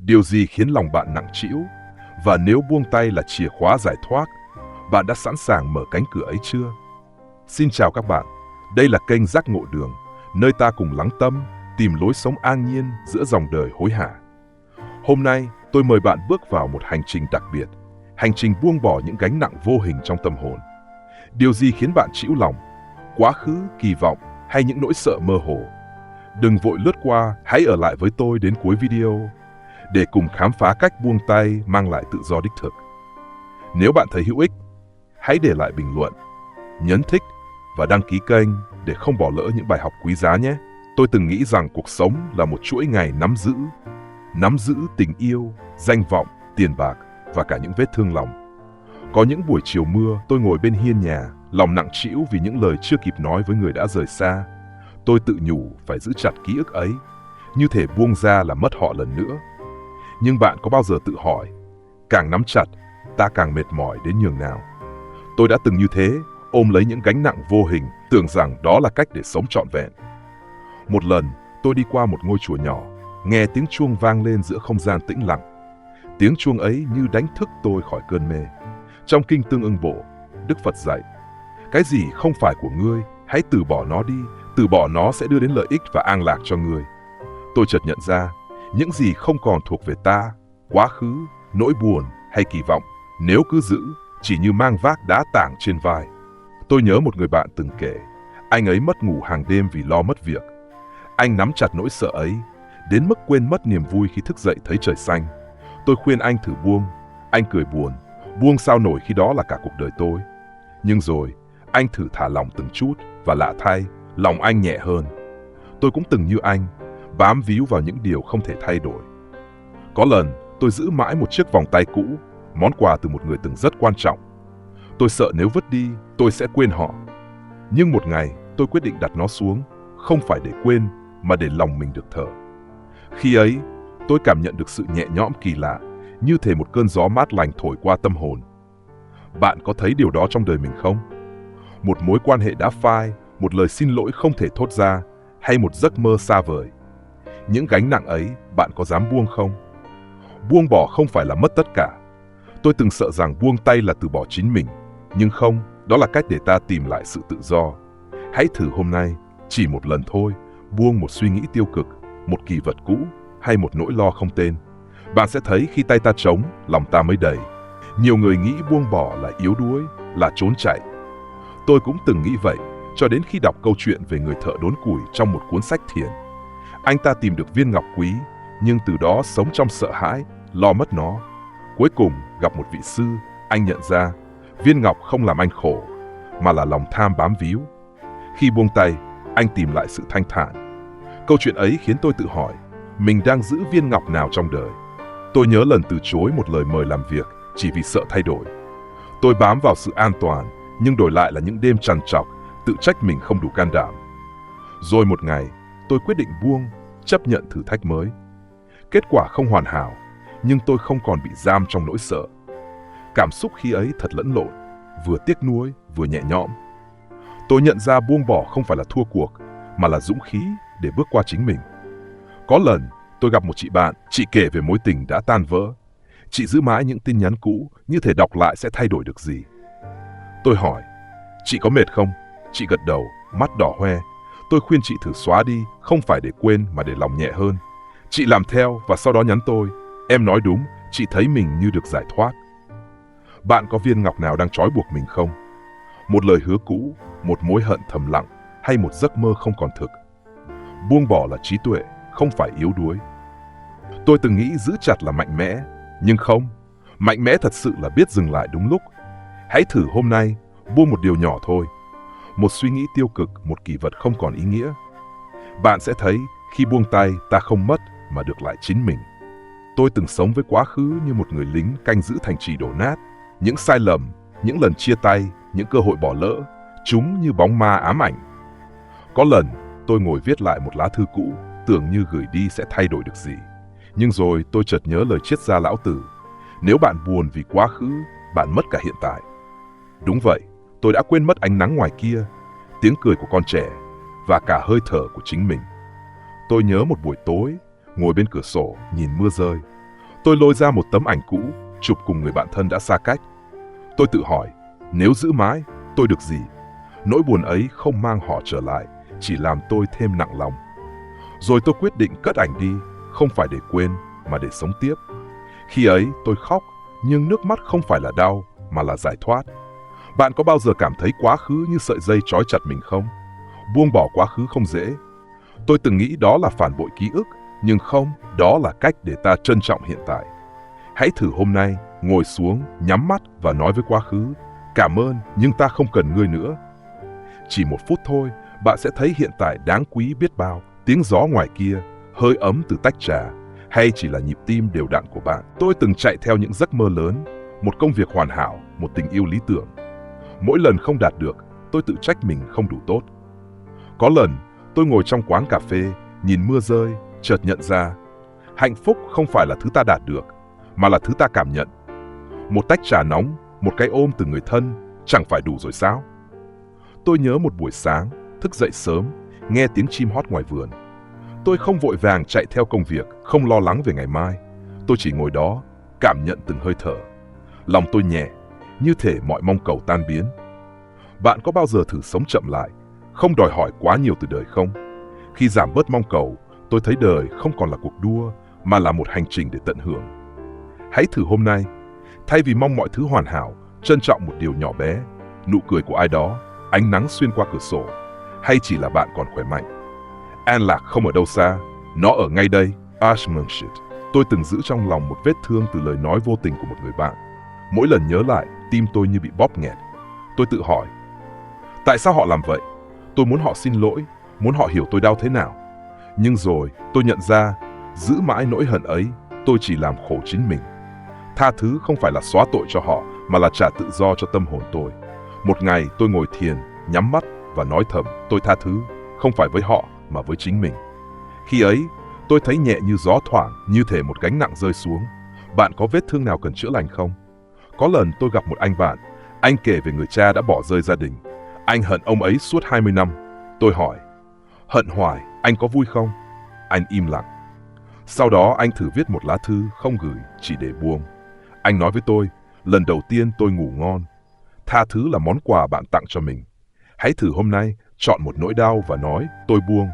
Điều gì khiến lòng bạn nặng trĩu? Và nếu buông tay là chìa khóa giải thoát, bạn đã sẵn sàng mở cánh cửa ấy chưa? Xin chào các bạn, đây là kênh Giác Ngộ Đường, nơi ta cùng lắng tâm, tìm lối sống an nhiên giữa dòng đời hối hả. Hôm nay, tôi mời bạn bước vào một hành trình đặc biệt, hành trình buông bỏ những gánh nặng vô hình trong tâm hồn. Điều gì khiến bạn trĩu lòng? Quá khứ, kỳ vọng hay những nỗi sợ mơ hồ? Đừng vội lướt qua, hãy ở lại với tôi đến cuối video để cùng khám phá cách buông tay mang lại tự do đích thực. Nếu bạn thấy hữu ích, hãy để lại bình luận, nhấn thích và đăng ký kênh để không bỏ lỡ những bài học quý giá nhé. Tôi từng nghĩ rằng cuộc sống là một chuỗi ngày nắm giữ tình yêu, danh vọng, tiền bạc và cả những vết thương lòng. Có những buổi chiều mưa, tôi ngồi bên hiên nhà, lòng nặng trĩu vì những lời chưa kịp nói với người đã rời xa. Tôi tự nhủ phải giữ chặt ký ức ấy, như thể buông ra là mất họ lần nữa. Nhưng bạn có bao giờ tự hỏi, càng nắm chặt, ta càng mệt mỏi đến nhường nào? Tôi đã từng như thế, ôm lấy những gánh nặng vô hình, tưởng rằng đó là cách để sống trọn vẹn. Một lần, tôi đi qua một ngôi chùa nhỏ, nghe tiếng chuông vang lên giữa không gian tĩnh lặng. Tiếng chuông ấy như đánh thức tôi khỏi cơn mê. Trong kinh Tương Ưng Bộ, Đức Phật dạy, cái gì không phải của ngươi, hãy từ bỏ nó đi, từ bỏ nó sẽ đưa đến lợi ích và an lạc cho ngươi. Tôi chợt nhận ra, những gì không còn thuộc về ta, quá khứ, nỗi buồn hay kỳ vọng, nếu cứ giữ, chỉ như mang vác đá tảng trên vai. Tôi nhớ một người bạn từng kể, anh ấy mất ngủ hàng đêm vì lo mất việc. Anh nắm chặt nỗi sợ ấy, đến mức quên mất niềm vui khi thức dậy thấy trời xanh. Tôi khuyên anh thử buông, anh cười buồn, buông sao nổi khi đó là cả cuộc đời tôi. Nhưng rồi, anh thử thả lỏng từng chút, và lạ thay, lòng anh nhẹ hơn. Tôi cũng từng như anh, bám víu vào những điều không thể thay đổi. Có lần, tôi giữ mãi một chiếc vòng tay cũ, món quà từ một người từng rất quan trọng. Tôi sợ nếu vứt đi, tôi sẽ quên họ. Nhưng một ngày, tôi quyết định đặt nó xuống, không phải để quên, mà để lòng mình được thở. Khi ấy, tôi cảm nhận được sự nhẹ nhõm kỳ lạ, như thể một cơn gió mát lành thổi qua tâm hồn. Bạn có thấy điều đó trong đời mình không? Một mối quan hệ đã phai, một lời xin lỗi không thể thốt ra, hay một giấc mơ xa vời. Những gánh nặng ấy, bạn có dám buông không? Buông bỏ không phải là mất tất cả. Tôi từng sợ rằng buông tay là từ bỏ chính mình. Nhưng không, đó là cách để ta tìm lại sự tự do. Hãy thử hôm nay, chỉ một lần thôi, buông một suy nghĩ tiêu cực, một kỷ vật cũ, hay một nỗi lo không tên. Bạn sẽ thấy khi tay ta trống, lòng ta mới đầy. Nhiều người nghĩ buông bỏ là yếu đuối, là trốn chạy. Tôi cũng từng nghĩ vậy, cho đến khi đọc câu chuyện về người thợ đốn củi trong một cuốn sách thiền. Anh ta tìm được viên ngọc quý, nhưng từ đó sống trong sợ hãi, lo mất nó. Cuối cùng, gặp một vị sư, anh nhận ra, viên ngọc không làm anh khổ, mà là lòng tham bám víu. Khi buông tay, anh tìm lại sự thanh thản. Câu chuyện ấy khiến tôi tự hỏi, mình đang giữ viên ngọc nào trong đời? Tôi nhớ lần từ chối một lời mời làm việc chỉ vì sợ thay đổi. Tôi bám vào sự an toàn, nhưng đổi lại là những đêm trằn trọc, tự trách mình không đủ can đảm. Rồi một ngày, tôi quyết định buông, chấp nhận thử thách mới. Kết quả không hoàn hảo, nhưng tôi không còn bị giam trong nỗi sợ. Cảm xúc khi ấy thật lẫn lộn, vừa tiếc nuối, vừa nhẹ nhõm. Tôi nhận ra buông bỏ không phải là thua cuộc, mà là dũng khí để bước qua chính mình. Có lần, tôi gặp một chị bạn, chị kể về mối tình đã tan vỡ. Chị giữ mãi những tin nhắn cũ, như thể đọc lại sẽ thay đổi được gì. Tôi hỏi, chị có mệt không? Chị gật đầu, mắt đỏ hoe. Tôi khuyên chị thử xóa đi, không phải để quên mà để lòng nhẹ hơn. Chị làm theo và sau đó nhắn tôi, em nói đúng, chị thấy mình như được giải thoát. Bạn có viên ngọc nào đang trói buộc mình không? Một lời hứa cũ, một mối hận thầm lặng, hay một giấc mơ không còn thực? Buông bỏ là trí tuệ, không phải yếu đuối. Tôi từng nghĩ giữ chặt là mạnh mẽ, nhưng không. Mạnh mẽ thật sự là biết dừng lại đúng lúc. Hãy thử hôm nay, buông một điều nhỏ thôi. Một suy nghĩ tiêu cực, một kỷ vật không còn ý nghĩa. Bạn sẽ thấy khi buông tay ta không mất mà được lại chính mình. Tôi từng sống với quá khứ như một người lính canh giữ thành trì đổ nát. Những sai lầm, những lần chia tay, những cơ hội bỏ lỡ, chúng như bóng ma ám ảnh. Có lần tôi ngồi viết lại một lá thư cũ, tưởng như gửi đi sẽ thay đổi được gì. Nhưng rồi tôi chợt nhớ lời triết gia Lão Tử. Nếu bạn buồn vì quá khứ, bạn mất cả hiện tại. Đúng vậy, tôi đã quên mất ánh nắng ngoài kia, tiếng cười của con trẻ và cả hơi thở của chính mình. Tôi nhớ một buổi tối, ngồi bên cửa sổ nhìn mưa rơi. Tôi lôi ra một tấm ảnh cũ, chụp cùng người bạn thân đã xa cách. Tôi tự hỏi, nếu giữ mãi, tôi được gì? Nỗi buồn ấy không mang họ trở lại, chỉ làm tôi thêm nặng lòng. Rồi tôi quyết định cất ảnh đi, không phải để quên, mà để sống tiếp. Khi ấy tôi khóc, nhưng nước mắt không phải là đau, mà là giải thoát. Bạn có bao giờ cảm thấy quá khứ như sợi dây trói chặt mình không? Buông bỏ quá khứ không dễ. Tôi từng nghĩ đó là phản bội ký ức, nhưng không, đó là cách để ta trân trọng hiện tại. Hãy thử hôm nay, ngồi xuống, nhắm mắt và nói với quá khứ, cảm ơn nhưng ta không cần ngươi nữa. Chỉ 1 phút thôi, bạn sẽ thấy hiện tại đáng quý biết bao, tiếng gió ngoài kia, hơi ấm từ tách trà, hay chỉ là nhịp tim đều đặn của bạn. Tôi từng chạy theo những giấc mơ lớn, một công việc hoàn hảo, một tình yêu lý tưởng. Mỗi lần không đạt được, tôi tự trách mình không đủ tốt. Có lần, tôi ngồi trong quán cà phê, nhìn mưa rơi, chợt nhận ra, hạnh phúc không phải là thứ ta đạt được, mà là thứ ta cảm nhận. Một tách trà nóng, một cái ôm từ người thân, chẳng phải đủ rồi sao? Tôi nhớ một buổi sáng, thức dậy sớm, nghe tiếng chim hót ngoài vườn. Tôi không vội vàng chạy theo công việc, không lo lắng về ngày mai. Tôi chỉ ngồi đó, cảm nhận từng hơi thở. Lòng tôi nhẹ, như thể mọi mong cầu tan biến. Bạn có bao giờ thử sống chậm lại, không đòi hỏi quá nhiều từ đời không? Khi giảm bớt mong cầu, tôi thấy đời không còn là cuộc đua, mà là một hành trình để tận hưởng. Hãy thử hôm nay, thay vì mong mọi thứ hoàn hảo, trân trọng một điều nhỏ bé, nụ cười của ai đó, ánh nắng xuyên qua cửa sổ, hay chỉ là bạn còn khỏe mạnh. An lạc không ở đâu xa, nó ở ngay đây, Ashmanshit. Tôi từng giữ trong lòng một vết thương từ lời nói vô tình của một người bạn. Mỗi lần nhớ lại, tim tôi như bị bóp nghẹt. Tôi tự hỏi, tại sao họ làm vậy? Tôi muốn họ xin lỗi, muốn họ hiểu tôi đau thế nào. Nhưng rồi tôi nhận ra, giữ mãi nỗi hận ấy, tôi chỉ làm khổ chính mình. Tha thứ không phải là xóa tội cho họ, mà là trả tự do cho tâm hồn tôi. Một ngày tôi ngồi thiền, nhắm mắt và nói thầm, tôi tha thứ, không phải với họ mà với chính mình. Khi ấy, tôi thấy nhẹ như gió thoảng, như thể một gánh nặng rơi xuống. Bạn có vết thương nào cần chữa lành không? Có lần tôi gặp một anh bạn, anh kể về người cha đã bỏ rơi gia đình. Anh hận ông ấy suốt 20 năm. Tôi hỏi, hận hoài, anh có vui không? Anh im lặng. Sau đó anh thử viết một lá thư không gửi, chỉ để buông. Anh nói với tôi, lần đầu tiên tôi ngủ ngon. Tha thứ là món quà bạn tặng cho mình. Hãy thử hôm nay, chọn một nỗi đau và nói, tôi buông.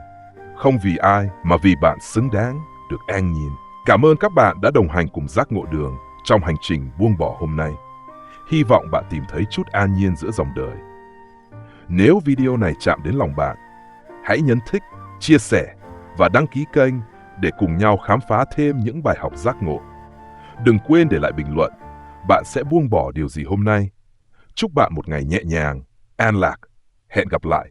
Không vì ai, mà vì bạn xứng đáng được an nhiên. Cảm ơn các bạn đã đồng hành cùng Giác Ngộ Đường trong hành trình buông bỏ hôm nay. Hy vọng bạn tìm thấy chút an nhiên giữa dòng đời. Nếu video này chạm đến lòng bạn, hãy nhấn thích, chia sẻ và đăng ký kênh để cùng nhau khám phá thêm những bài học giác ngộ. Đừng quên để lại bình luận, bạn sẽ buông bỏ điều gì hôm nay. Chúc bạn một ngày nhẹ nhàng, an lạc. Hẹn gặp lại.